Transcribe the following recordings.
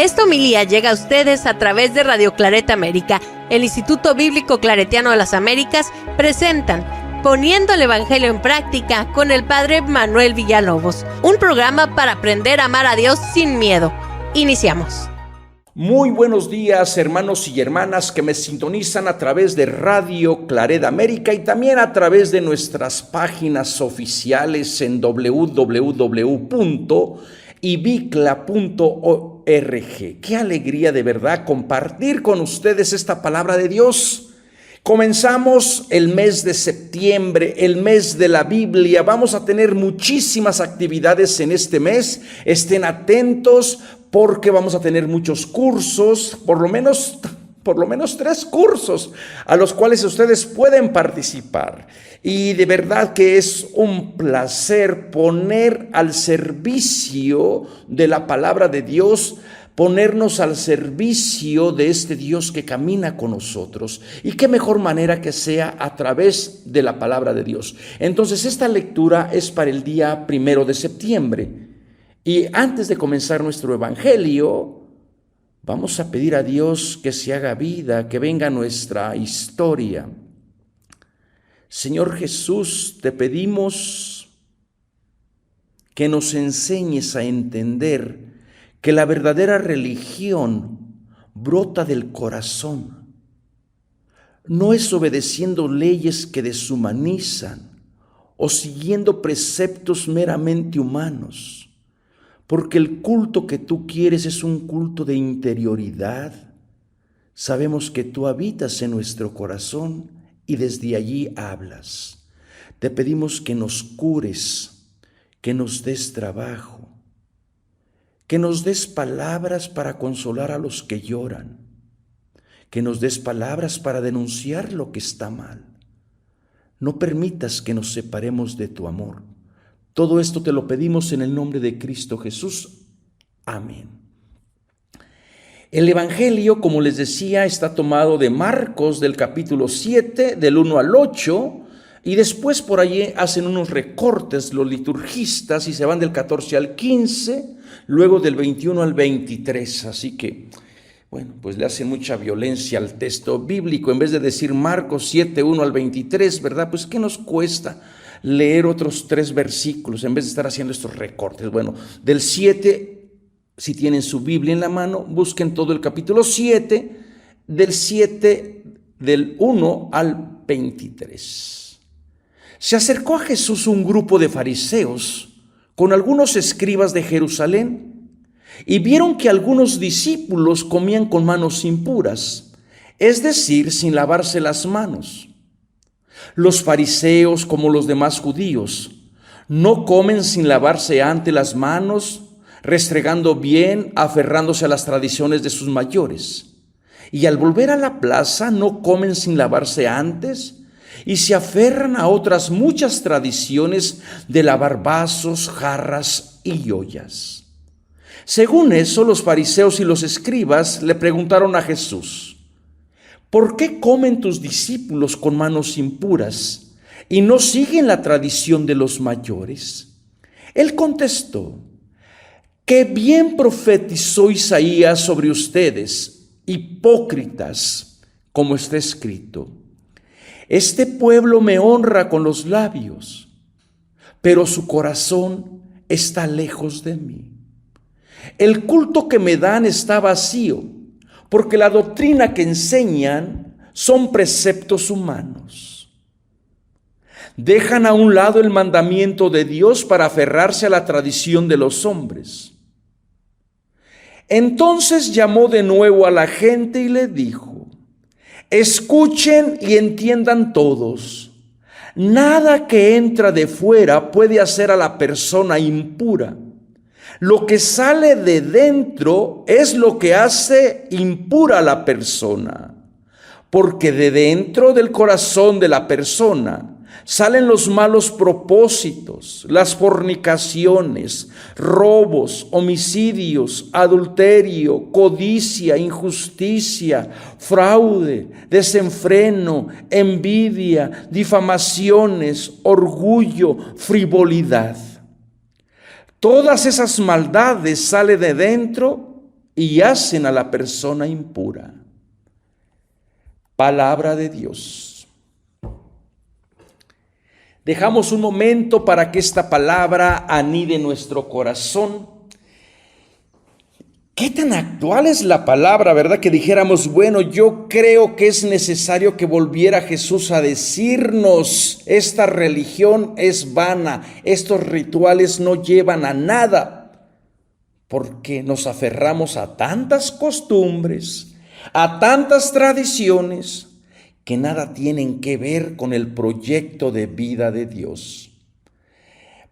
Esta homilía llega a ustedes a través de Radio Claret América. El Instituto Bíblico Claretiano de las Américas presentan Poniendo el Evangelio en Práctica con el Padre Manuel Villalobos, un programa para aprender a amar a Dios sin miedo. Iniciamos. Muy buenos días, hermanos y hermanas que me sintonizan a través de Radio Claret América y también a través de nuestras páginas oficiales en www.ibicla.org. Qué alegría de verdad compartir con ustedes esta palabra de Dios. Comenzamos el mes de septiembre, el mes de la Biblia. Vamos a tener muchísimas actividades en este mes. Estén atentos porque vamos a tener muchos cursos, por lo menos 3 cursos a los cuales ustedes pueden participar. Y de verdad que es un placer poner al servicio de la palabra de Dios, ponernos al servicio de este Dios que camina con nosotros. Y qué mejor manera que sea a través de la palabra de Dios. Entonces, esta lectura es para el día 1 de septiembre. Y antes de comenzar nuestro evangelio, vamos a pedir a Dios que se haga vida, que venga nuestra historia. Señor Jesús, te pedimos que nos enseñes a entender que la verdadera religión brota del corazón. No es obedeciendo leyes que deshumanizan o siguiendo preceptos meramente humanos. Porque el culto que tú quieres es un culto de interioridad. Sabemos que tú habitas en nuestro corazón y desde allí hablas. Te pedimos que nos cures, que nos des trabajo, que nos des palabras para consolar a los que lloran, que nos des palabras para denunciar lo que está mal. No permitas que nos separemos de tu amor. Todo esto te lo pedimos en el nombre de Cristo Jesús. Amén. El Evangelio, como les decía, está tomado de Marcos del capítulo 7, del 1 al 8, y después por allí hacen unos recortes los liturgistas y se van del 14 al 15, luego del 21 al 23. Así que, bueno, pues le hacen mucha violencia al texto bíblico. En vez de decir Marcos 7, 1 al 23, ¿verdad? Pues ¿qué nos cuesta leer otros 3 versículos en vez de estar haciendo estos recortes? Bueno, del 7, si tienen su Biblia en la mano, busquen todo el capítulo 7, del 1 al 23. Se acercó a Jesús un grupo de fariseos con algunos escribas de Jerusalén y vieron que algunos discípulos comían con manos impuras, es decir, sin lavarse las manos. Los fariseos, como los demás judíos, no comen sin lavarse antes las manos, restregando bien, aferrándose a las tradiciones de sus mayores. Y al volver a la plaza no comen sin lavarse antes y se aferran a otras muchas tradiciones de lavar vasos, jarras y ollas. Según eso, los fariseos y los escribas le preguntaron a Jesús: ¿por qué comen tus discípulos con manos impuras y no siguen la tradición de los mayores? Él contestó: qué bien profetizó Isaías sobre ustedes, hipócritas, como está escrito: este pueblo me honra con los labios, pero su corazón está lejos de mí. El culto que me dan está vacío, porque la doctrina que enseñan son preceptos humanos. Dejan a un lado el mandamiento de Dios para aferrarse a la tradición de los hombres. Entonces llamó de nuevo a la gente y le dijo: escuchen y entiendan todos. Nada que entra de fuera puede hacer a la persona impura. Lo que sale de dentro es lo que hace impura a la persona, porque de dentro del corazón de la persona salen los malos propósitos, las fornicaciones, robos, homicidios, adulterio, codicia, injusticia, fraude, desenfreno, envidia, difamaciones, orgullo, frivolidad. Todas esas maldades salen de dentro y hacen a la persona impura. Palabra de Dios. Dejamos un momento para que esta palabra anide en nuestro corazón. ¿Qué tan actual es la palabra, verdad? Que dijéramos, bueno, yo creo que es necesario que volviera Jesús a decirnos, esta religión es vana, estos rituales no llevan a nada, porque nos aferramos a tantas costumbres, a tantas tradiciones, que nada tienen que ver con el proyecto de vida de Dios.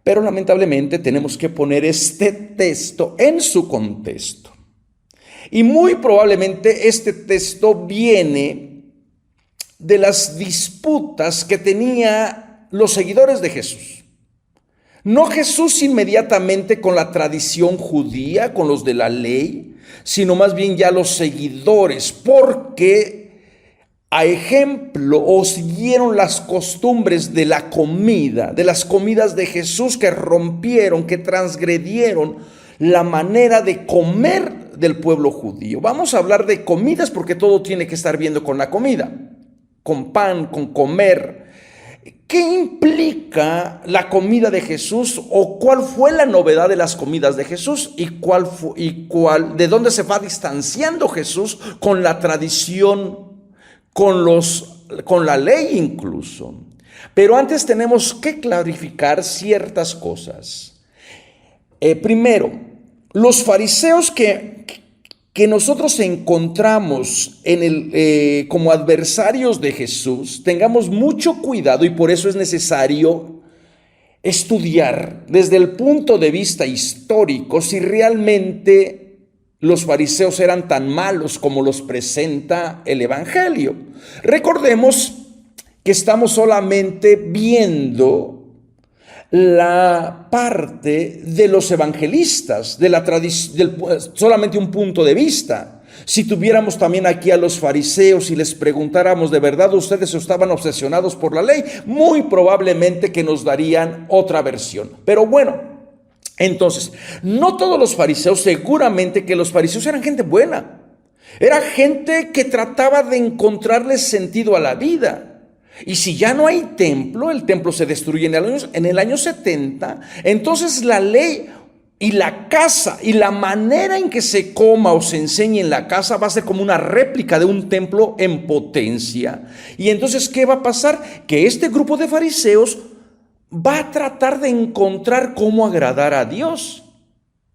Pero lamentablemente tenemos que poner este texto en su contexto. Y muy probablemente este texto viene de las disputas que tenían los seguidores de Jesús. No Jesús inmediatamente con la tradición judía, con los de la ley, sino más bien ya los seguidores, porque a ejemplo o siguieron las costumbres de la comida, de las comidas de Jesús, que rompieron, que transgredieron la manera de comer del pueblo judío. Vamos a hablar de comidas porque todo tiene que estar viendo con la comida, con pan, con comer. ¿Qué implica la comida de Jesús o cuál fue la novedad de las comidas de Jesús de dónde se va distanciando Jesús con la tradición, con la ley incluso? Pero antes tenemos que clarificar ciertas cosas. Primero, los fariseos que nosotros encontramos como adversarios de Jesús, tengamos mucho cuidado, y por eso es necesario estudiar desde el punto de vista histórico si realmente los fariseos eran tan malos como los presenta el Evangelio. Recordemos que estamos solamente viendo la parte de los evangelistas, de la solamente un punto de vista. Si tuviéramos también aquí a los fariseos y les preguntáramos, ¿de verdad ustedes estaban obsesionados por la ley?, muy probablemente que nos darían otra versión. Pero bueno, entonces, no todos los fariseos, seguramente que los fariseos eran gente buena, era gente que trataba de encontrarle sentido a la vida. Y si ya no hay templo, el templo se destruye en el año 70, entonces la ley y la casa y la manera en que se coma o se enseñe en la casa va a ser como una réplica de un templo en potencia. Y entonces, ¿qué va a pasar? Que este grupo de fariseos va a tratar de encontrar cómo agradar a Dios.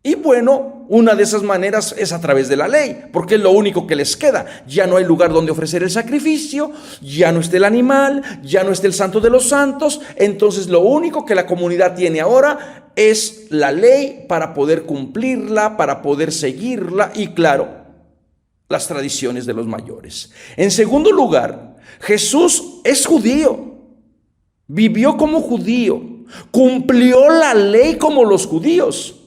Y bueno, una de esas maneras es a través de la ley, porque es lo único que les queda. Ya no hay lugar donde ofrecer el sacrificio, ya no está el animal, ya no está el santo de los santos. Entonces lo único que la comunidad tiene ahora es la ley para poder cumplirla, para poder seguirla y, claro, las tradiciones de los mayores. En segundo lugar, Jesús es judío, vivió como judío, cumplió la ley como los judíos.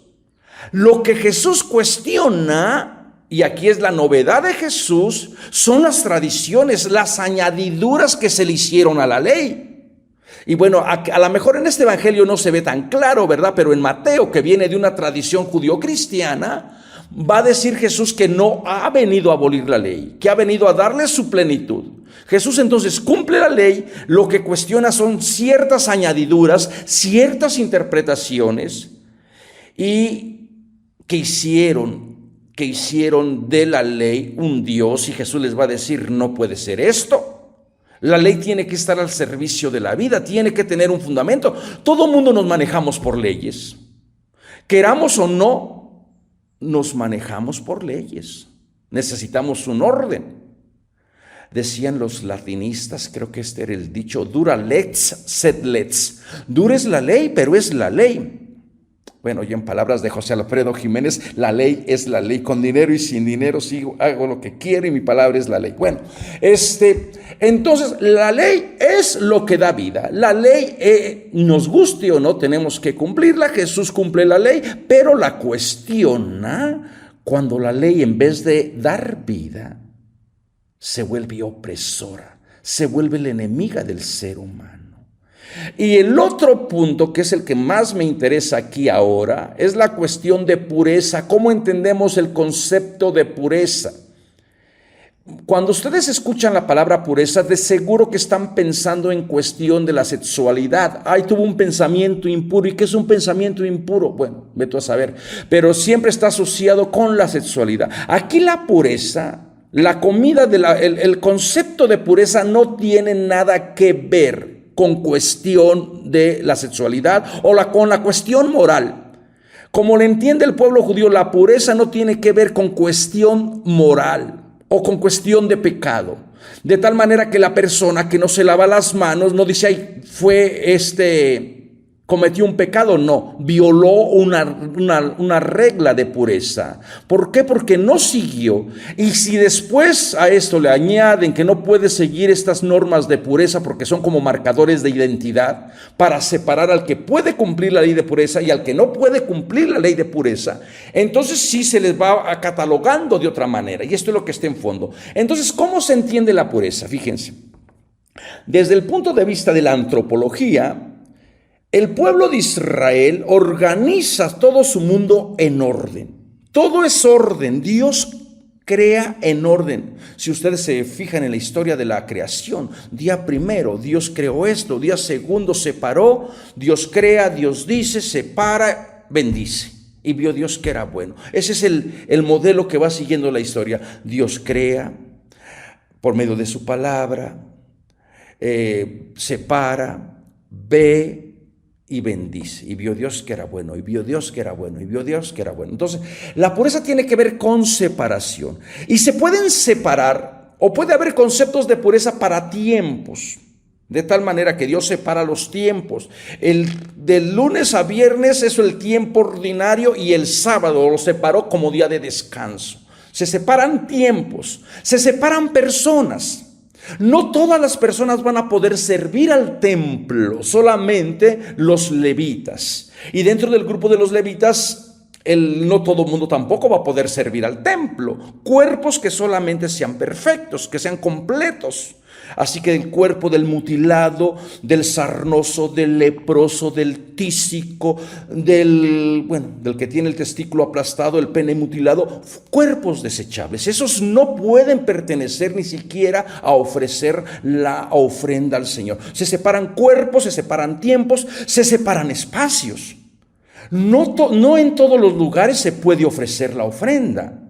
Lo que Jesús cuestiona, y aquí es la novedad de Jesús, son las tradiciones, las añadiduras que se le hicieron a la ley. Y bueno, a lo mejor en este evangelio no se ve tan claro, ¿verdad? Pero en Mateo, que viene de una tradición judío-cristiana, va a decir Jesús que no ha venido a abolir la ley, que ha venido a darle su plenitud. Jesús entonces cumple la ley, lo que cuestiona son ciertas añadiduras, ciertas interpretaciones, y que hicieron de la ley un Dios, y Jesús les va a decir, no puede ser esto. La ley tiene que estar al servicio de la vida, tiene que tener un fundamento. Todo mundo nos manejamos por leyes. Queramos o no, nos manejamos por leyes. Necesitamos un orden. Decían los latinistas, creo que este era el dicho, dura lex sed lex. Dura es la ley, pero es la ley. Bueno, y en palabras de José Alfredo Jiménez, la ley es la ley, con dinero y sin dinero hago lo que quiero y mi palabra es la ley. Bueno, entonces la ley es lo que da vida. La ley, nos guste o no, tenemos que cumplirla. Jesús cumple la ley, pero la cuestiona cuando la ley, en vez de dar vida, se vuelve opresora, se vuelve la enemiga del ser humano. Y el otro punto, que es el que más me interesa aquí ahora, es la cuestión de pureza. ¿Cómo entendemos el concepto de pureza? Cuando ustedes escuchan la palabra pureza, de seguro que están pensando en cuestión de la sexualidad. Ay, tuvo un pensamiento impuro. ¿Y qué es un pensamiento impuro? Bueno, vete a saber. Pero siempre está asociado con la sexualidad. Aquí la pureza, la comida, el concepto de pureza no tiene nada que ver con cuestión de la sexualidad o con la cuestión moral. Como le entiende el pueblo judío, la pureza no tiene que ver con cuestión moral o con cuestión de pecado. De tal manera que la persona que no se lava las manos no dice, ay, cometió un pecado. No, violó una regla de pureza. ¿Por qué? Porque no siguió. Y si después a esto le añaden que no puede seguir estas normas de pureza porque son como marcadores de identidad para separar al que puede cumplir la ley de pureza y al que no puede cumplir la ley de pureza, entonces sí se les va catalogando de otra manera. Y esto es lo que está en fondo. Entonces, ¿cómo se entiende la pureza? Fíjense, desde el punto de vista de la antropología, el pueblo de Israel organiza todo su mundo en orden. Todo es orden. Dios crea en orden. Si ustedes se fijan en la historia de la creación, día primero Dios creó esto, día segundo separó, Dios crea, Dios dice, separa, bendice. Y vio Dios que era bueno. Ese es el modelo que va siguiendo la historia. Dios crea por medio de su palabra, separa, ve y bendice. Y vio Dios que era bueno, y vio Dios que era bueno, y vio Dios que era bueno. Entonces, la pureza tiene que ver con separación. Y se pueden separar, o puede haber conceptos de pureza para tiempos. De tal manera que Dios separa los tiempos. Del lunes a viernes es el tiempo ordinario y el sábado lo separó como día de descanso. Se separan tiempos, se separan personas. No todas las personas van a poder servir al templo, solamente los levitas. Y dentro del grupo de los levitas, no todo el mundo tampoco va a poder servir al templo. Cuerpos que solamente sean perfectos, que sean completos. Así que el cuerpo del mutilado, del sarnoso, del leproso, del tísico, del que tiene el testículo aplastado, el pene mutilado, cuerpos desechables. Esos no pueden pertenecer ni siquiera a ofrecer la ofrenda al Señor. Se separan cuerpos, se separan tiempos, se separan espacios. No en todos los lugares se puede ofrecer la ofrenda.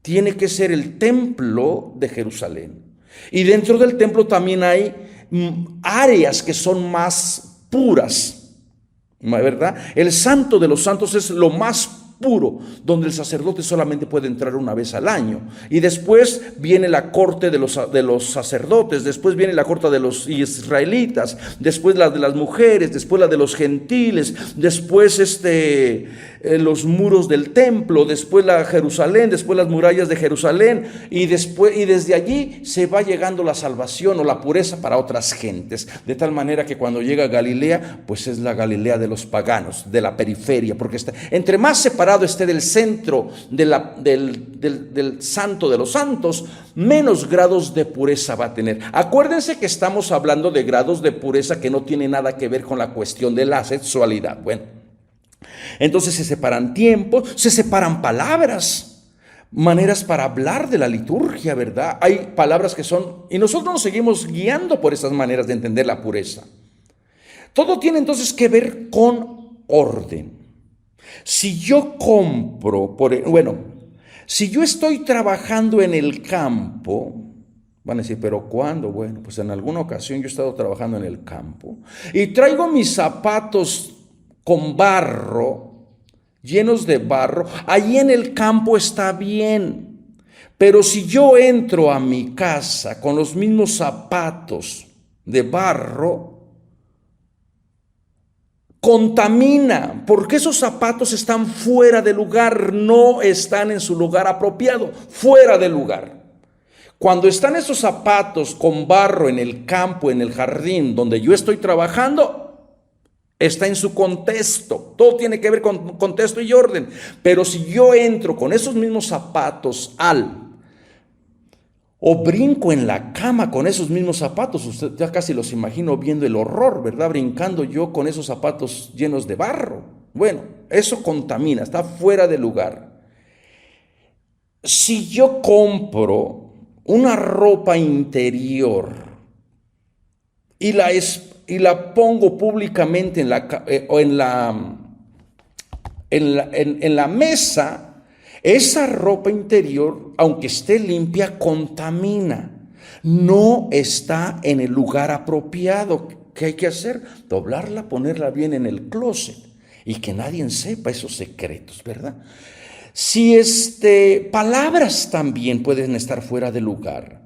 Tiene que ser el templo de Jerusalén. Y dentro del templo también hay áreas que son más puras, ¿verdad? El santo de los santos es lo más puro, donde el sacerdote solamente puede entrar una vez al año. Y después viene la corte de los sacerdotes, después viene la corte de los israelitas, después la de las mujeres, después la de los gentiles, después los muros del templo, después la Jerusalén, después las murallas de Jerusalén, y desde allí se va llegando la salvación o la pureza para otras gentes, de tal manera que cuando llega a Galilea, pues es la Galilea de los paganos, de la periferia, porque entre más separado esté del centro del santo de los santos, menos grados de pureza va a tener. Acuérdense que estamos hablando de grados de pureza que no tienen nada que ver con la cuestión de la sexualidad. Bueno, entonces se separan tiempos, se separan palabras, maneras para hablar de la liturgia, ¿verdad? Hay palabras que son, y nosotros nos seguimos guiando por esas maneras de entender la pureza. Todo tiene entonces que ver con orden. Si yo si yo estoy trabajando en el campo, van a decir, ¿pero cuándo? Bueno, pues en alguna ocasión yo he estado trabajando en el campo y traigo mis zapatos con barro, llenos de barro. Allí en el campo está bien, pero si yo entro a mi casa con los mismos zapatos de barro, contamina, porque esos zapatos están fuera de lugar, no están en su lugar apropiado, fuera de lugar. Cuando están esos zapatos con barro en el campo, en el jardín donde yo estoy trabajando, está en su contexto. Todo tiene que ver con contexto y orden. Pero si yo entro con esos mismos zapatos al O brinco en la cama con esos mismos zapatos. Usted ya casi los imagino viendo el horror, ¿verdad? Brincando yo con esos zapatos llenos de barro. Bueno, eso contamina, está fuera de lugar. Si yo compro una ropa interior y la pongo públicamente en la mesa, esa ropa interior, aunque esté limpia, contamina. No está en el lugar apropiado. ¿Qué hay que hacer? Doblarla, ponerla bien en el closet y que nadie sepa esos secretos, ¿verdad? Si palabras también pueden estar fuera de lugar.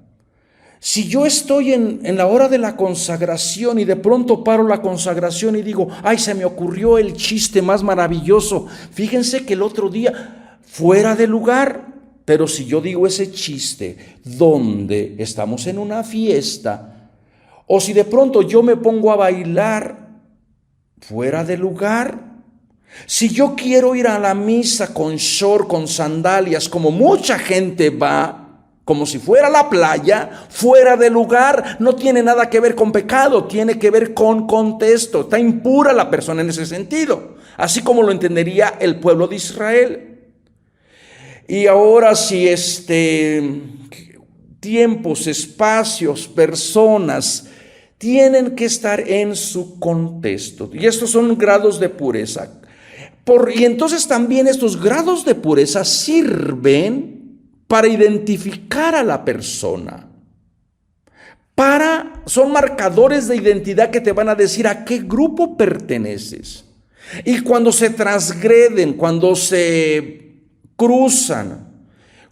Si yo estoy en la hora de la consagración y de pronto paro la consagración y digo, ay, se me ocurrió el chiste más maravilloso. Fíjense que el otro día, fuera de lugar, pero si yo digo ese chiste donde estamos en una fiesta, o si de pronto yo me pongo a bailar fuera de lugar, si yo quiero ir a la misa con short, con sandalias, como mucha gente va, como si fuera la playa, fuera de lugar, no tiene nada que ver con pecado, tiene que ver con contexto. Está impura la persona en ese sentido, así como lo entendería el pueblo de Israel. Y ahora si tiempos, espacios, personas tienen que estar en su contexto. Y estos son grados de pureza. Y entonces también estos grados de pureza sirven para identificar a la persona. Son marcadores de identidad que te van a decir a qué grupo perteneces. Y cuando se transgreden, cuando se cruzan,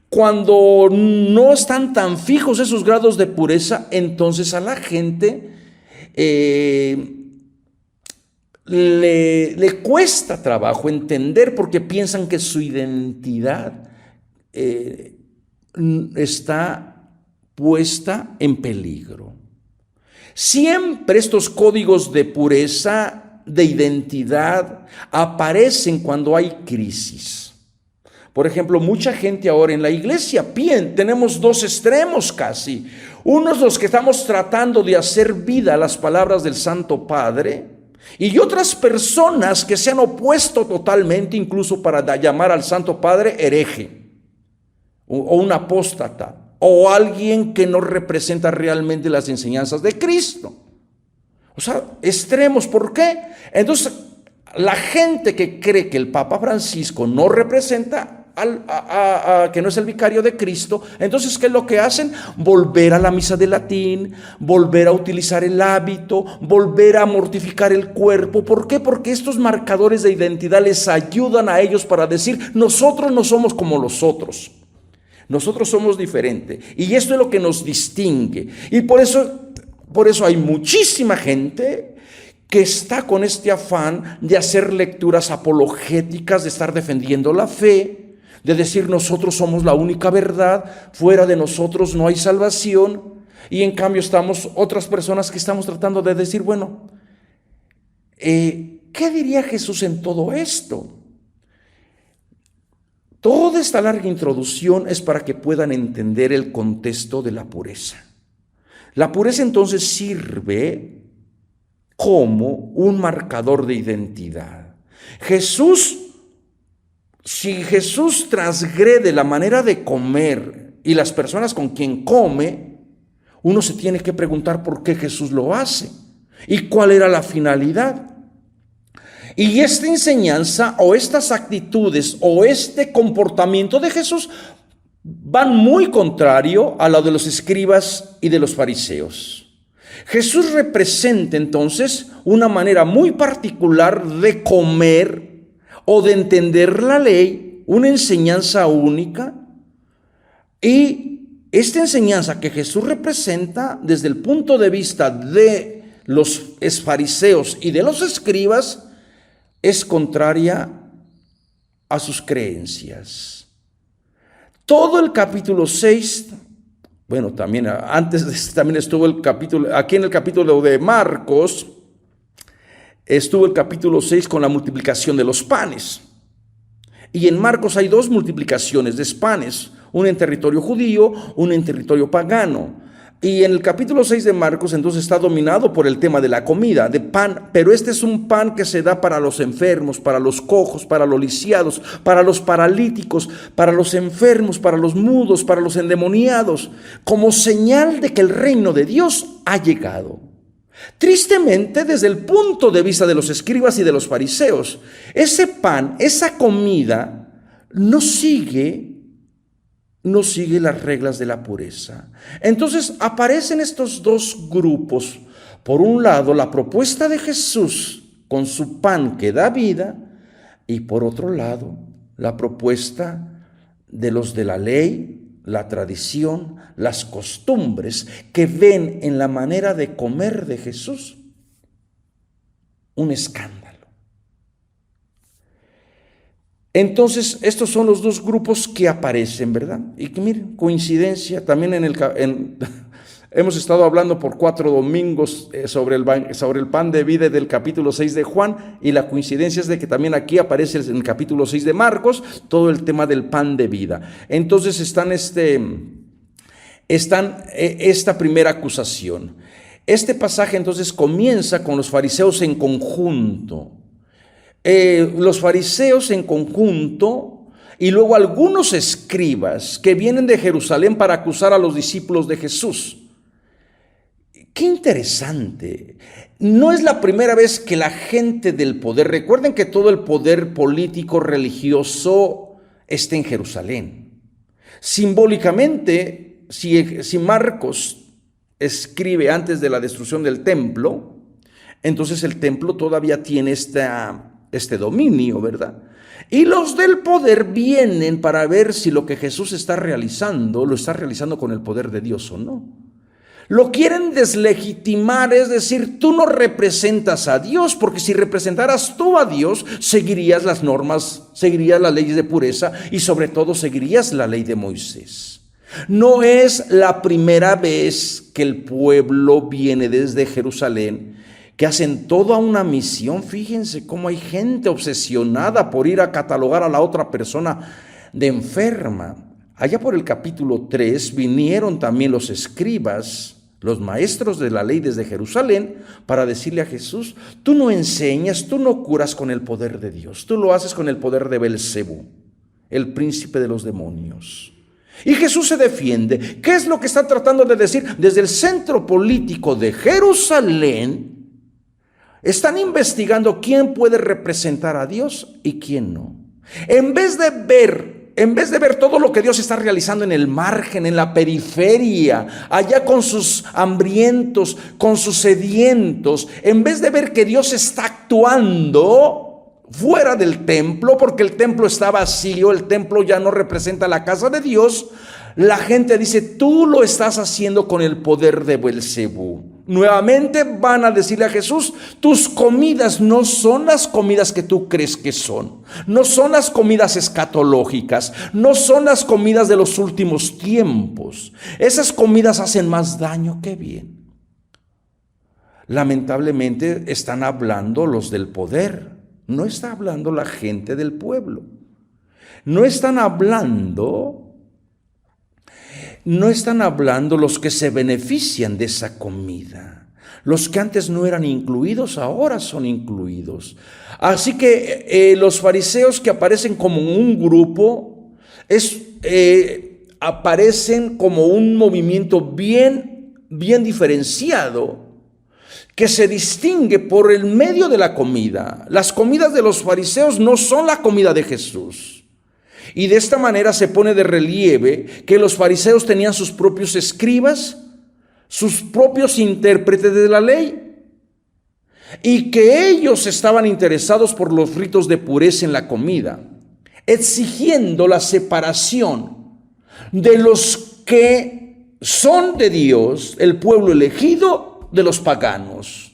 cuando no están tan fijos esos grados de pureza, entonces a la gente le cuesta trabajo entender porque piensan que su identidad está puesta en peligro. Siempre estos códigos de pureza, de identidad, aparecen cuando hay crisis. Por ejemplo, mucha gente ahora en la iglesia, tenemos dos extremos casi. Unos los que estamos tratando de hacer vida a las palabras del Santo Padre, y otras personas que se han opuesto totalmente, incluso para llamar al Santo Padre hereje, o un apóstata, o alguien que no representa realmente las enseñanzas de Cristo. O sea, extremos. ¿Por qué? Entonces, la gente que cree que el Papa Francisco no representa que no es el vicario de Cristo, entonces ¿qué es lo que hacen? Volver a la misa de latín, volver a utilizar el hábito, volver a mortificar el cuerpo. ¿Por qué? Porque estos marcadores de identidad les ayudan a ellos para decir, nosotros no somos como los otros, nosotros somos diferentes, y esto es lo que nos distingue. Y por eso hay muchísima gente que está con este afán de hacer lecturas apologéticas, de estar defendiendo la fe, de decir nosotros somos la única verdad, fuera de nosotros no hay salvación. Y en cambio estamos otras personas que estamos tratando de decir, bueno, ¿qué diría Jesús en todo esto? Toda esta larga introducción es para que puedan entender el contexto de la pureza. La pureza entonces sirve como un marcador de identidad. Si Jesús transgrede la manera de comer y las personas con quien come, uno se tiene que preguntar por qué Jesús lo hace y cuál era la finalidad. Y esta enseñanza o estas actitudes o este comportamiento de Jesús van muy contrario a lo de los escribas y de los fariseos. Jesús representa entonces una manera muy particular de comer o de entender la ley, una enseñanza única. Y esta enseñanza que Jesús representa desde el punto de vista de los fariseos y de los escribas es contraria a sus creencias. Todo el capítulo 6, bueno, también antes también estuvo el capítulo, aquí en el capítulo de Marcos, estuvo el capítulo 6 con la multiplicación de los panes. Y en Marcos hay dos multiplicaciones de panes. una en territorio judío, una en territorio pagano. Y en el capítulo 6 de Marcos entonces está dominado por el tema de la comida, de pan, pero este es un pan que se da para los enfermos, para los cojos, para los lisiados, para los paralíticos, para los enfermos, para los mudos, para los endemoniados, como señal de que el reino de Dios ha llegado. Tristemente, desde el punto de vista de los escribas y de los fariseos, ese pan, esa comida, no sigue las reglas de la pureza. Entonces aparecen estos dos grupos. Por un lado, la propuesta de Jesús con su pan que da vida, y por otro lado, la propuesta de los de la ley, la tradición, las costumbres, que ven en la manera de comer de Jesús un escándalo. Entonces, estos son los dos grupos que aparecen, ¿verdad? Y que miren, coincidencia, también hemos estado hablando por 4 domingos sobre el pan de vida del capítulo 6 de Juan, y la coincidencia es de que también aquí aparece en el capítulo 6 de Marcos todo el tema del pan de vida. Entonces están esta primera acusación. Este pasaje entonces comienza con los fariseos en conjunto. Los fariseos en conjunto y luego algunos escribas que vienen de Jerusalén para acusar a los discípulos de Jesús. Qué interesante. No es la primera vez que la gente del poder, recuerden que todo el poder político religioso está en Jerusalén. Simbólicamente, si Marcos escribe antes de la destrucción del templo, entonces el templo todavía tiene este dominio, ¿verdad? Y los del poder vienen para ver si lo que Jesús está realizando, lo está realizando con el poder de Dios o no. Lo quieren deslegitimar, es decir, tú no representas a Dios, porque si representaras tú a Dios, seguirías las normas, seguirías las leyes de pureza y sobre todo seguirías la ley de Moisés. No es la primera vez que el pueblo viene desde Jerusalén, que hacen toda una misión. Fíjense cómo hay gente obsesionada por ir a catalogar a la otra persona de enferma. Allá por el capítulo 3 vinieron también los escribas, los maestros de la ley desde Jerusalén, para decirle a Jesús: tú no enseñas, tú no curas con el poder de Dios, tú lo haces con el poder de Belcebú, el príncipe de los demonios. Y Jesús se defiende. ¿Qué es lo que está tratando de decir? Desde el centro político de Jerusalén están investigando quién puede representar a Dios y quién no. En vez de ver todo lo que Dios está realizando en el margen, en la periferia, allá con sus hambrientos, con sus sedientos, en vez de ver que Dios está actuando fuera del templo, porque el templo está vacío, el templo ya no representa la casa de Dios, la gente dice: tú lo estás haciendo con el poder de Belcebú. Nuevamente van a decirle a Jesús: tus comidas no son las comidas que tú crees que son, no son las comidas escatológicas, no son las comidas de los últimos tiempos. Esas comidas hacen más daño que bien. Lamentablemente están hablando los del poder, no está hablando la gente del pueblo. No están hablando los que se benefician de esa comida. Los que antes no eran incluidos, ahora son incluidos. Así que los fariseos, que aparecen como un grupo, aparecen como un movimiento bien diferenciado, que se distingue por el medio de la comida. Las comidas de los fariseos no son la comida de Jesús. Y de esta manera se pone de relieve que los fariseos tenían sus propios escribas, sus propios intérpretes de la ley, y que ellos estaban interesados por los ritos de pureza en la comida, exigiendo la separación de los que son de Dios, el pueblo elegido, de los paganos,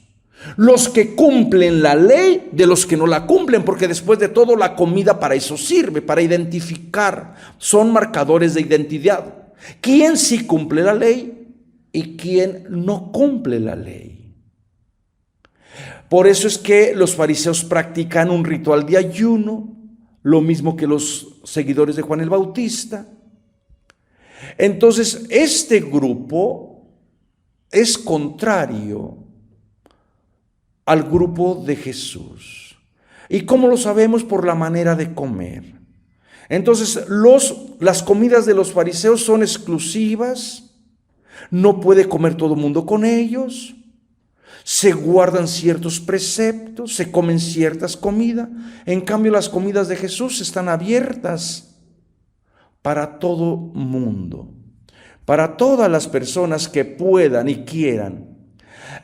los que cumplen la ley de los que no la cumplen, porque después de todo la comida para eso sirve, para identificar, son marcadores de identidad. ¿Quién sí cumple la ley y quién no cumple la ley? Por eso es que los fariseos practican un ritual de ayuno, lo mismo que los seguidores de Juan el Bautista. Entonces, este grupo es contrario al grupo de Jesús. ¿Y cómo lo sabemos? Por la manera de comer. Entonces, las comidas de los fariseos son exclusivas, no puede comer todo el mundo con ellos, se guardan ciertos preceptos, se comen ciertas comidas. En cambio, las comidas de Jesús están abiertas para todo mundo, para todas las personas que puedan y quieran.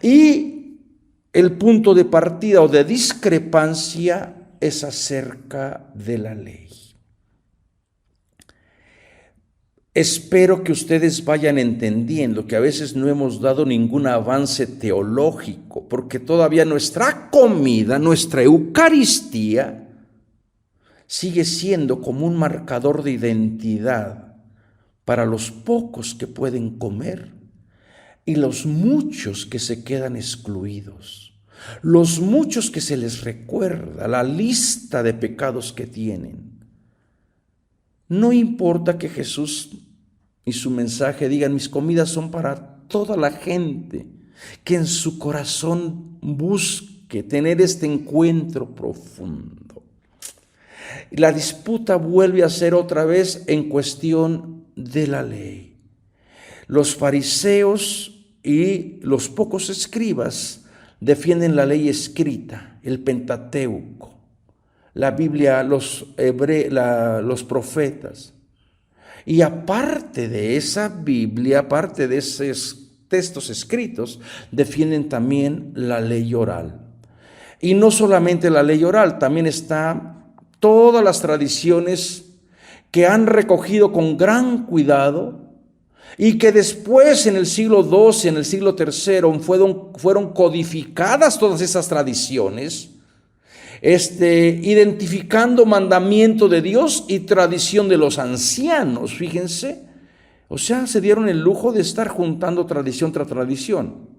Y el punto de partida o de discrepancia es acerca de la ley. Espero que ustedes vayan entendiendo que a veces no hemos dado ningún avance teológico, porque todavía nuestra comida, nuestra Eucaristía, sigue siendo como un marcador de identidad para los pocos que pueden comer y los muchos que se quedan excluidos, los muchos que se les recuerda la lista de pecados que tienen. No importa que Jesús y su mensaje digan: mis comidas son para toda la gente que en su corazón busque tener este encuentro profundo. La disputa vuelve a ser otra vez en cuestión de la ley. Los fariseos y los pocos escribas defienden la ley escrita, el Pentateuco, la Biblia, los profetas. Y aparte de esa Biblia, aparte de esos textos escritos, defienden también la ley oral. Y no solamente la ley oral, también está todas las tradiciones que han recogido con gran cuidado y que después en el siglo XII, en el siglo III, fueron codificadas todas esas tradiciones, identificando mandamiento de Dios y tradición de los ancianos, fíjense. O sea, se dieron el lujo de estar juntando tradición tras tradición.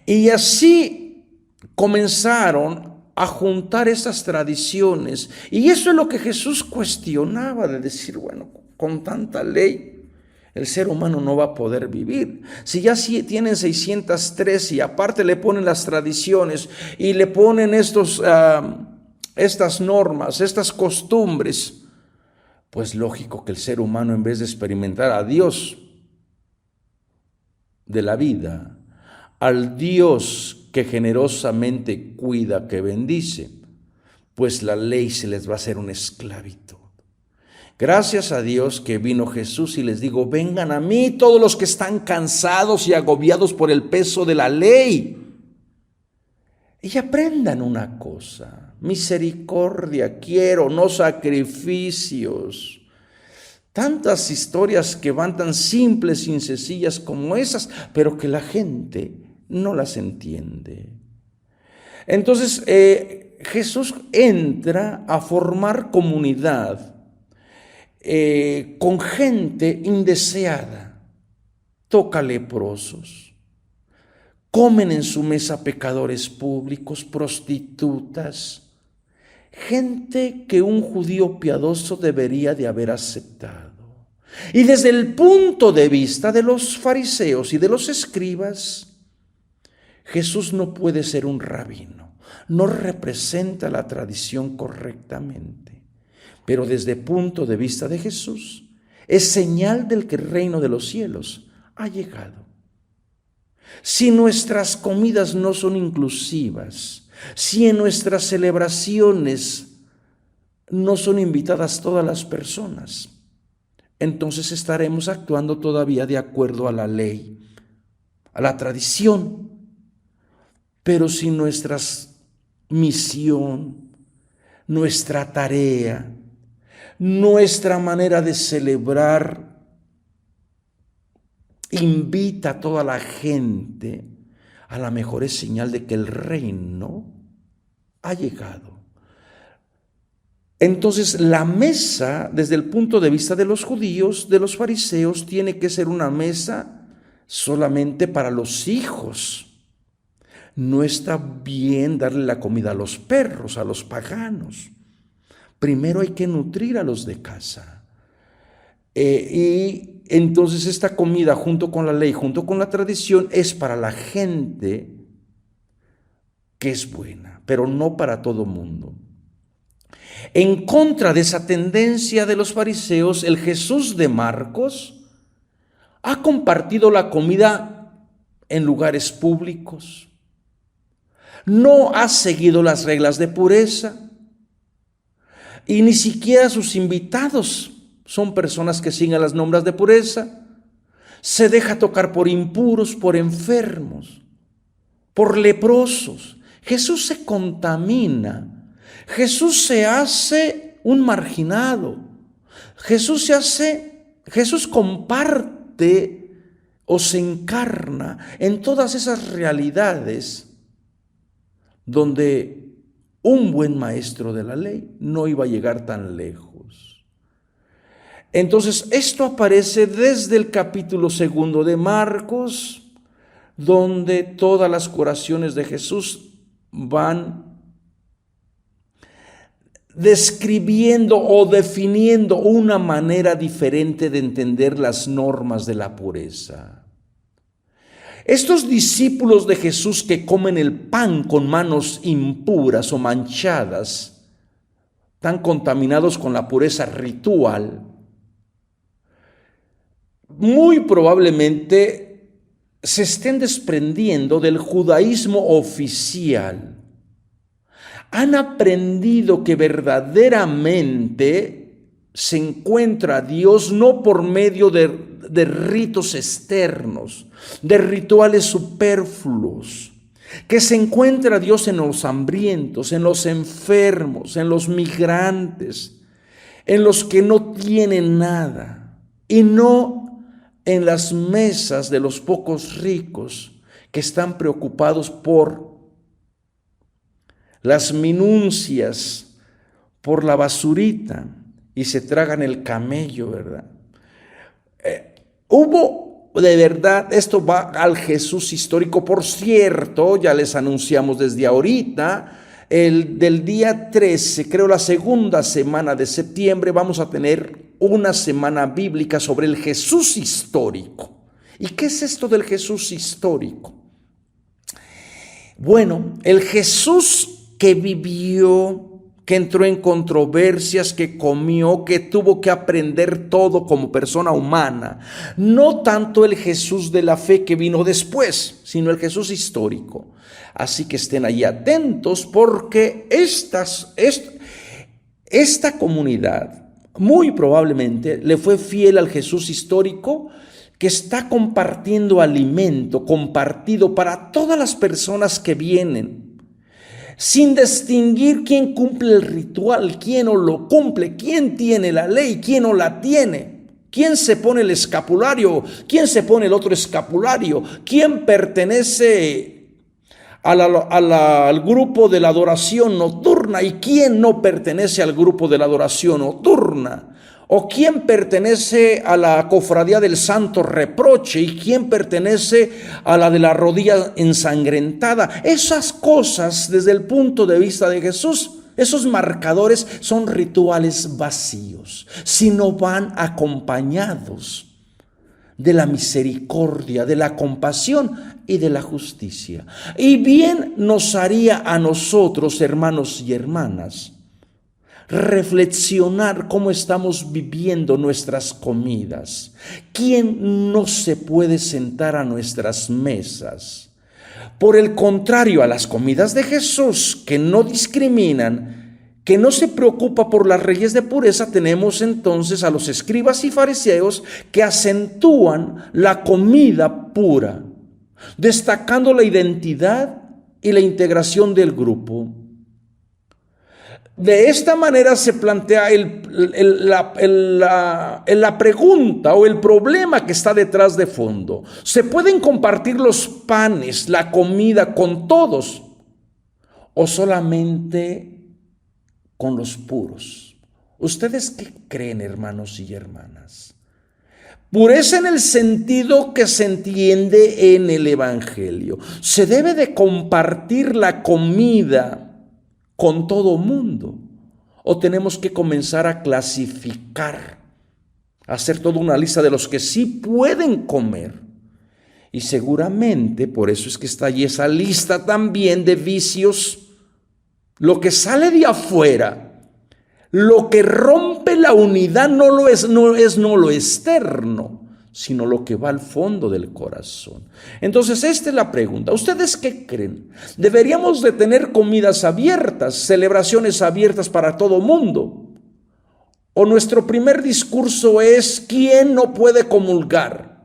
Y así comenzaron a juntar esas tradiciones. Y eso es lo que Jesús cuestionaba, de decir: bueno, con tanta ley el ser humano no va a poder vivir. Si ya tienen 603 y aparte le ponen las tradiciones y le ponen estas normas, estas costumbres, pues lógico que el ser humano, en vez de experimentar a Dios de la vida, al Dios que generosamente cuida, que bendice, pues la ley se les va a hacer una esclavitud. Gracias a Dios que vino Jesús y les digo: vengan a mí todos los que están cansados y agobiados por el peso de la ley, y aprendan una cosa: misericordia quiero, no sacrificios. Tantas historias que van tan simples y sencillas como esas, pero que la gente no las entiende. Entonces Jesús entra a formar comunidad con gente indeseada. Toca leprosos, comen en su mesa pecadores públicos, prostitutas, gente que un judío piadoso debería de haber aceptado. Y desde el punto de vista de los fariseos y de los escribas, Jesús no puede ser un rabino, no representa la tradición correctamente. Pero desde el punto de vista de Jesús, es señal del que el reino de los cielos ha llegado. Si nuestras comidas no son inclusivas, si en nuestras celebraciones no son invitadas todas las personas, entonces estaremos actuando todavía de acuerdo a la ley, a la tradición. Pero si nuestra misión, nuestra tarea, nuestra manera de celebrar invita a toda la gente, a la mejor es señal de que el reino ha llegado. Entonces, la mesa, desde el punto de vista de los judíos, de los fariseos, tiene que ser una mesa solamente para los hijos. No está bien darle la comida a los perros, a los paganos. Primero hay que nutrir a los de casa. Y entonces esta comida, junto con la ley, junto con la tradición, es para la gente que es buena, pero no para todo mundo. En contra de esa tendencia de los fariseos, el Jesús de Marcos ha compartido la comida en lugares públicos. No ha seguido las reglas de pureza y ni siquiera sus invitados son personas que siguen las normas de pureza. Se deja tocar por impuros, por enfermos, por leprosos. Jesús se contamina. Jesús se hace un marginado. Jesús comparte o se encarna en todas esas realidades donde un buen maestro de la ley no iba a llegar tan lejos. Entonces, esto aparece desde el capítulo 2 de Marcos, donde todas las curaciones de Jesús van describiendo o definiendo una manera diferente de entender las normas de la pureza. Estos discípulos de Jesús que comen el pan con manos impuras o manchadas, tan contaminados con la pureza ritual, muy probablemente se estén desprendiendo del judaísmo oficial. Han aprendido que verdaderamente se encuentra a Dios no por medio de ritos externos, de rituales superfluos, que se encuentra a Dios en los hambrientos, en los enfermos, en los migrantes, en los que no tienen nada, y no en las mesas de los pocos ricos que están preocupados por las minucias, por la basurita, y se tragan el camello, ¿verdad? Hubo, de verdad, esto va al Jesús histórico. Por cierto, ya les anunciamos desde ahorita, del día 13, creo la segunda semana de septiembre, vamos a tener una semana bíblica sobre el Jesús histórico. ¿Y qué es esto del Jesús histórico? Bueno, el Jesús que vivió, que entró en controversias, que comió, que tuvo que aprender todo como persona humana. No tanto el Jesús de la fe que vino después, sino el Jesús histórico. Así que estén ahí atentos, porque esta comunidad muy probablemente le fue fiel al Jesús histórico, que está compartiendo alimento, compartido para todas las personas que vienen, sin distinguir quién cumple el ritual, quién no lo cumple, quién tiene la ley, quién no la tiene, quién se pone el escapulario, quién se pone el otro escapulario, quién pertenece al grupo de la adoración nocturna y quién no pertenece al grupo de la adoración nocturna, o quién pertenece a la cofradía del santo reproche y quién pertenece a la de la rodilla ensangrentada. Esas cosas, desde el punto de vista de Jesús, esos marcadores son rituales vacíos, si no van acompañados de la misericordia, de la compasión y de la justicia. Y bien nos haría a nosotros, hermanos y hermanas, reflexionar cómo estamos viviendo nuestras comidas. ¿Quién no se puede sentar a nuestras mesas? Por el contrario a las comidas de Jesús, que no discriminan, que no se preocupa por las leyes de pureza, tenemos entonces a los escribas y fariseos que acentúan la comida pura, destacando la identidad y la integración del grupo. De esta manera se plantea la pregunta o el problema que está detrás de fondo. ¿Se pueden compartir los panes, la comida con todos o solamente con los puros? ¿Ustedes qué creen, hermanos y hermanas? Pureza en el sentido que se entiende en el Evangelio. ¿Se debe de compartir la comida con todo mundo? ¿O tenemos que comenzar a clasificar hacer toda una lista de los que sí pueden comer. Y seguramente por eso es que está allí esa lista también de vicios. Lo que sale de afuera, lo que rompe la unidad no es lo externo, sino lo que va al fondo del corazón. Entonces, esta es la pregunta. ¿Ustedes qué creen? ¿Deberíamos de tener comidas abiertas, celebraciones abiertas para todo mundo? ¿O nuestro primer discurso es quién no puede comulgar?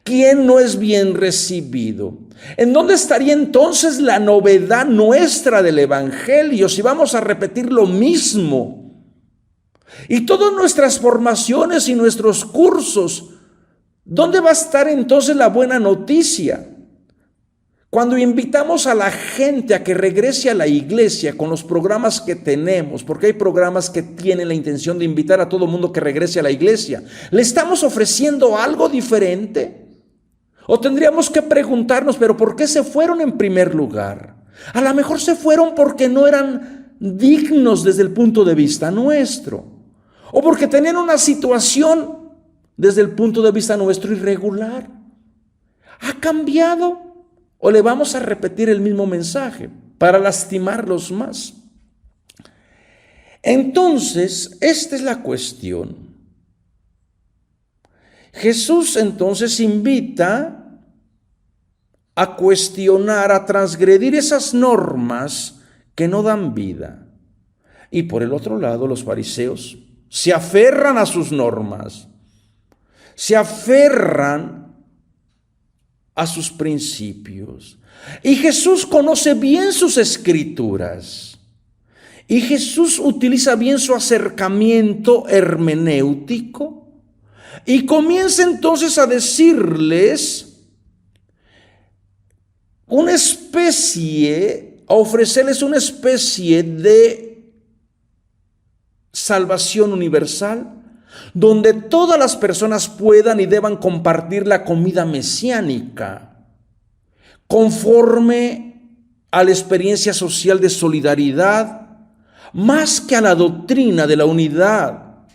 ¿Quién no es bien recibido? ¿En dónde estaría entonces la novedad nuestra del Evangelio si vamos a repetir lo mismo? Y todas nuestras formaciones y nuestros cursos, ¿dónde va a estar entonces la buena noticia? Cuando invitamos a la gente a que regrese a la iglesia con los programas que tenemos, porque hay programas que tienen la intención de invitar a todo mundo que regrese a la iglesia, ¿le estamos ofreciendo algo diferente? O tendríamos que preguntarnos, ¿pero por qué se fueron en primer lugar? A lo mejor se fueron porque no eran dignos desde el punto de vista nuestro, o porque tenían una situación desde el punto de vista nuestro irregular. ¿Ha cambiado? ¿O le vamos a repetir el mismo mensaje para lastimarlos más? Entonces, esta es la cuestión. Jesús entonces invita a cuestionar, a transgredir esas normas que no dan vida. Y por el otro lado, los fariseos se aferran a sus normas, se aferran a sus principios. Y Jesús conoce bien sus escrituras. Y Jesús utiliza bien su acercamiento hermenéutico. Y comienza entonces a decirles a ofrecerles una especie de salvación universal, donde todas las personas puedan y deban compartir la comida mesiánica, conforme a la experiencia social de solidaridad, más que a la doctrina de la unidad.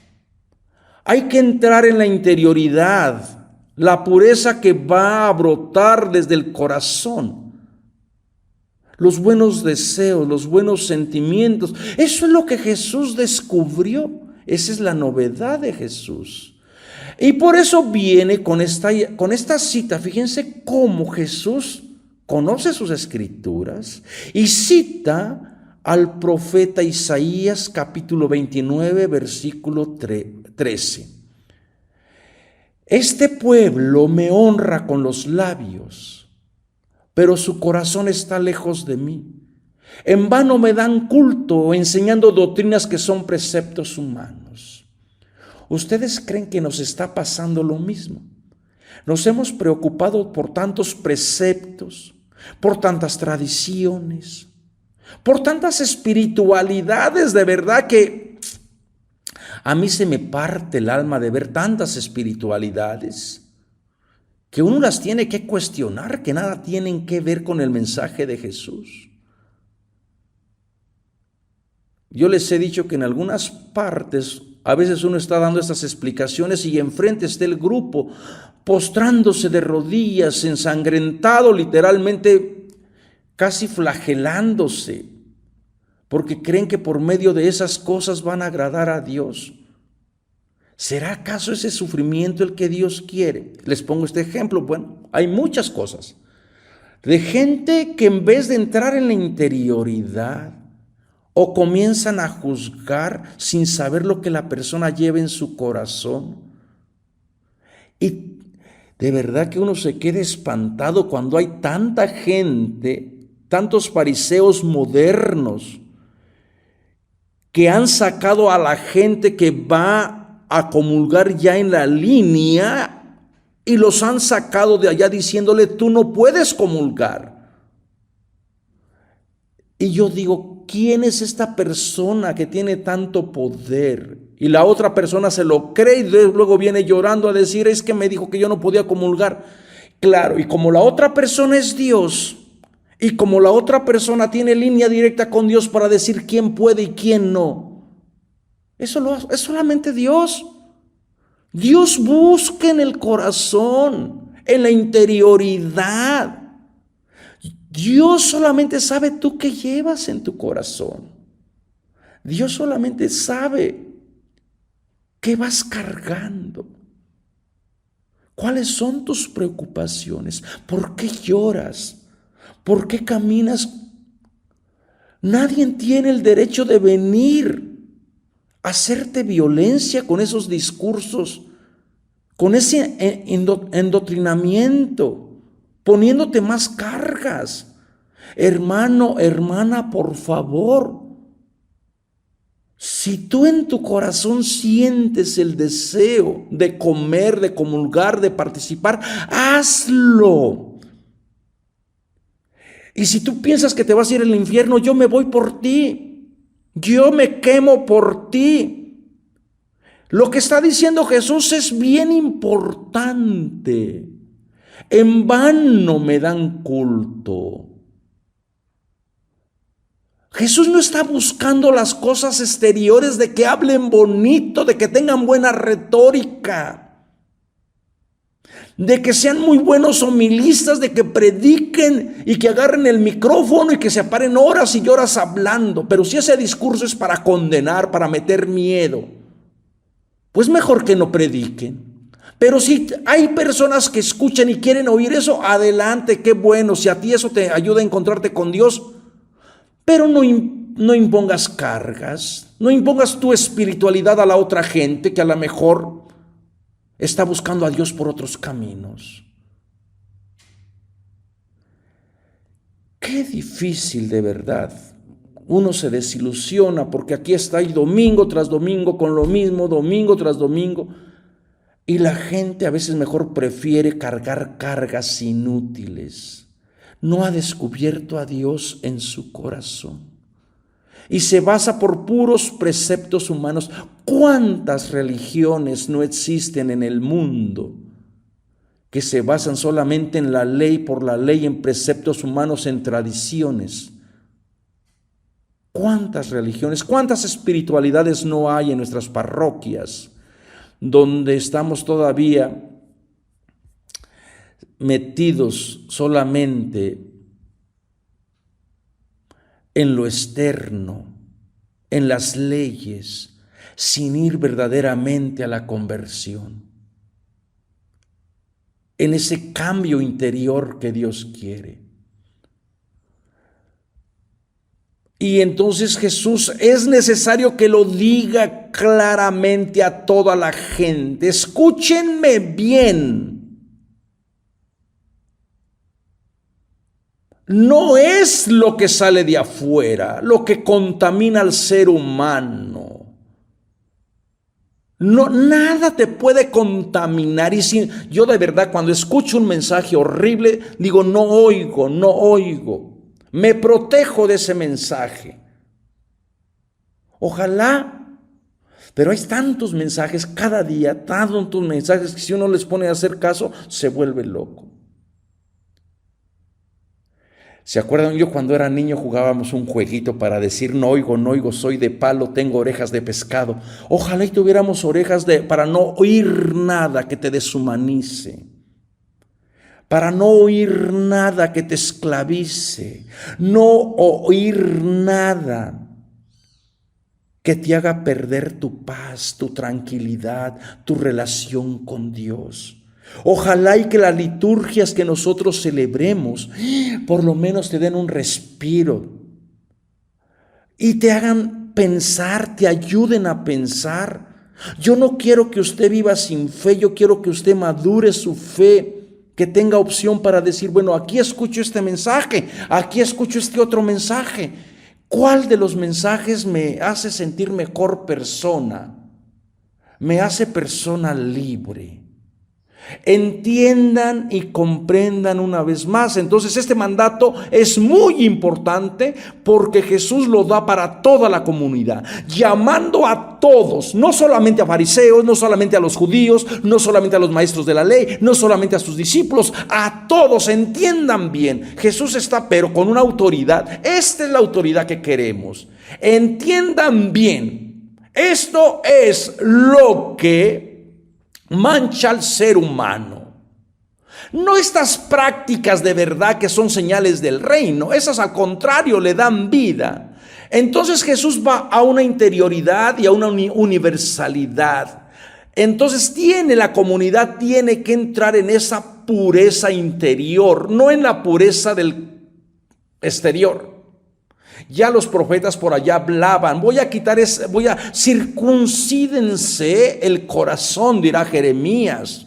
Hay que entrar en la interioridad, la pureza que va a brotar desde el corazón, los buenos deseos, los buenos sentimientos. Eso es lo que Jesús descubrió. Esa es la novedad de Jesús. Y por eso viene con esta cita. Fíjense cómo Jesús conoce sus escrituras y cita al profeta Isaías capítulo 29 versículo 13. Este pueblo me honra con los labios, pero su corazón está lejos de mí. En vano me dan culto enseñando doctrinas que son preceptos humanos. ¿Ustedes creen que nos está pasando lo mismo? Nos hemos preocupado por tantos preceptos, por tantas tradiciones, por tantas espiritualidades, de verdad que a mí se me parte el alma de ver tantas espiritualidades que uno las tiene que cuestionar, que nada tienen que ver con el mensaje de Jesús. Yo les he dicho que en algunas partes a veces uno está dando estas explicaciones y enfrente está el grupo postrándose de rodillas, ensangrentado, literalmente casi flagelándose, porque creen que por medio de esas cosas van a agradar a Dios. ¿Será acaso ese sufrimiento el que Dios quiere? Les pongo este ejemplo. Bueno, hay muchas cosas de gente que en vez de entrar en la interioridad, o comienzan a juzgar sin saber lo que la persona lleva en su corazón. Y de verdad que uno se queda espantado cuando hay tanta gente, tantos fariseos modernos, que han sacado a la gente que va a comulgar ya en la línea y los han sacado de allá diciéndole, tú no puedes comulgar. Y yo digo, ¿quién es esta persona que tiene tanto poder? Y la otra persona se lo cree y luego viene llorando a decir, es que me dijo que yo no podía comulgar. Claro, y como la otra persona es Dios, y como la otra persona tiene línea directa con Dios para decir quién puede y quién no, eso es solamente Dios. Dios busca en el corazón, en la interioridad. Dios solamente sabe tú qué llevas en tu corazón. Dios solamente sabe qué vas cargando. ¿Cuáles son tus preocupaciones? ¿Por qué lloras? ¿Por qué caminas? Nadie tiene el derecho de venir a hacerte violencia con esos discursos, con ese endoctrinamiento, poniéndote más cargas. Hermano, hermana, por favor, si tú en tu corazón sientes el deseo de comer, de comulgar, de participar, hazlo. Y si tú piensas que te vas a ir al infierno, yo me voy por ti. Yo me quemo por ti. Lo que está diciendo Jesús es bien importante. En vano me dan culto. Jesús no está buscando las cosas exteriores de que hablen bonito, de que tengan buena retórica, de que sean muy buenos homilistas, de que prediquen y que agarren el micrófono y que se paren horas y horas hablando. Pero si ese discurso es para condenar, para meter miedo, pues mejor que no prediquen. Pero si hay personas que escuchan y quieren oír eso, adelante, qué bueno. Si a ti eso te ayuda a encontrarte con Dios, pero no impongas cargas, no impongas tu espiritualidad a la otra gente que a lo mejor está buscando a Dios por otros caminos. Qué difícil de verdad. Uno se desilusiona porque aquí está ahí domingo tras domingo con lo mismo, domingo tras domingo. Y la gente a veces mejor prefiere cargar cargas inútiles. No ha descubierto a Dios en su corazón y se basa por puros preceptos humanos. ¿Cuántas religiones no existen en el mundo que se basan solamente en la ley, por la ley, en preceptos humanos, en tradiciones? ¿Cuántas religiones, cuántas espiritualidades no hay en nuestras parroquias donde estamos todavía metidos solamente en lo externo, en las leyes, sin ir verdaderamente a la conversión, en ese cambio interior que Dios quiere? Y entonces Jesús es necesario que lo diga claramente a toda la gente. Escúchenme bien. No es lo que sale de afuera lo que contamina al ser humano. No, nada te puede contaminar. Y si yo de verdad cuando escucho un mensaje horrible digo no oigo. Me protejo de ese mensaje. Ojalá, pero hay tantos mensajes cada día, tantos mensajes que si uno les pone a hacer caso se vuelve loco. ¿Se acuerdan? Yo cuando era niño jugábamos un jueguito para decir no oigo, soy de palo, tengo orejas de pescado. Ojalá y tuviéramos orejas para no oír nada que te deshumanice, para no oír nada que te esclavice, no oír nada que te haga perder tu paz, tu tranquilidad, tu relación con Dios. Ojalá y que las liturgias que nosotros celebremos por lo menos te den un respiro y te hagan pensar, te ayuden a pensar. Yo no quiero que usted viva sin fe, yo quiero que usted madure su fe, que tenga opción para decir, bueno, aquí escucho este mensaje, aquí escucho este otro mensaje. ¿Cuál de los mensajes me hace sentir mejor persona? Me hace persona libre. Entiendan y comprendan una vez más. Entonces este mandato es muy importante porque Jesús lo da para toda la comunidad, llamando a todos, no solamente a fariseos, no solamente a los judíos, no solamente a los maestros de la ley, no solamente a sus discípulos, a todos. Entiendan bien, Jesús está pero con una autoridad. Esta es la autoridad que queremos. Entiendan bien, esto es lo que mancha al ser humano. No estas prácticas de verdad que son señales del reino, esas al contrario le dan vida. Entonces Jesús va a una interioridad y a una universalidad. Entonces la comunidad tiene que entrar en esa pureza interior, no en la pureza del exterior. Ya los profetas por allá hablaban, circuncídense el corazón, dirá Jeremías.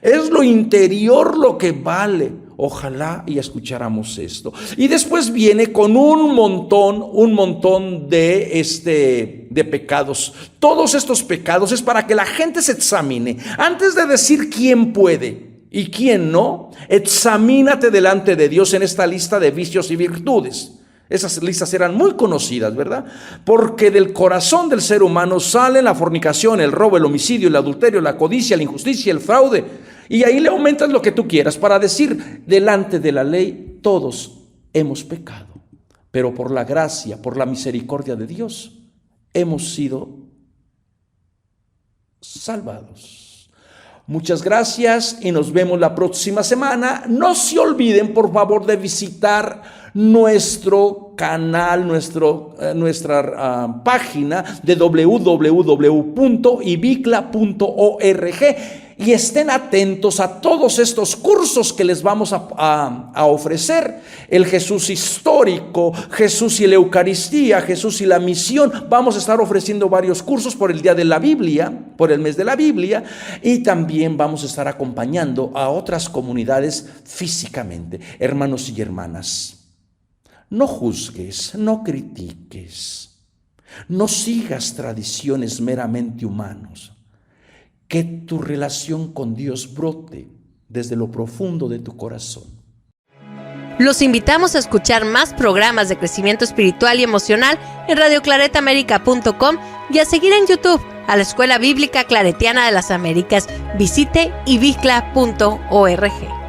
Es lo interior lo que vale. Ojalá y escucháramos esto. Y después viene con un montón de pecados. Todos estos pecados es para que la gente se examine. Antes de decir quién puede y quién no, examínate delante de Dios en esta lista de vicios y virtudes. Esas listas eran muy conocidas, ¿verdad? Porque del corazón del ser humano salen la fornicación, el robo, el homicidio, el adulterio, la codicia, la injusticia, el fraude. Y ahí le aumentas lo que tú quieras para decir, delante de la ley todos hemos pecado, pero por la gracia, por la misericordia de Dios, hemos sido salvados. Muchas gracias y nos vemos la próxima semana. No se olviden, por favor, de visitar nuestro canal, nuestra página de www.ibicla.org. Y estén atentos a todos estos cursos que les vamos a ofrecer. El Jesús histórico, Jesús y la Eucaristía, Jesús y la misión. Vamos a estar ofreciendo varios cursos por el Día de la Biblia, por el mes de la Biblia. Y también vamos a estar acompañando a otras comunidades físicamente. Hermanos y hermanas, no juzgues, no critiques, no sigas tradiciones meramente humanas. Que tu relación con Dios brote desde lo profundo de tu corazón. Los invitamos a escuchar más programas de crecimiento espiritual y emocional en radioclaretamerica.com y a seguir en YouTube a la Escuela Bíblica Claretiana de las Américas. Visite ibicla.org.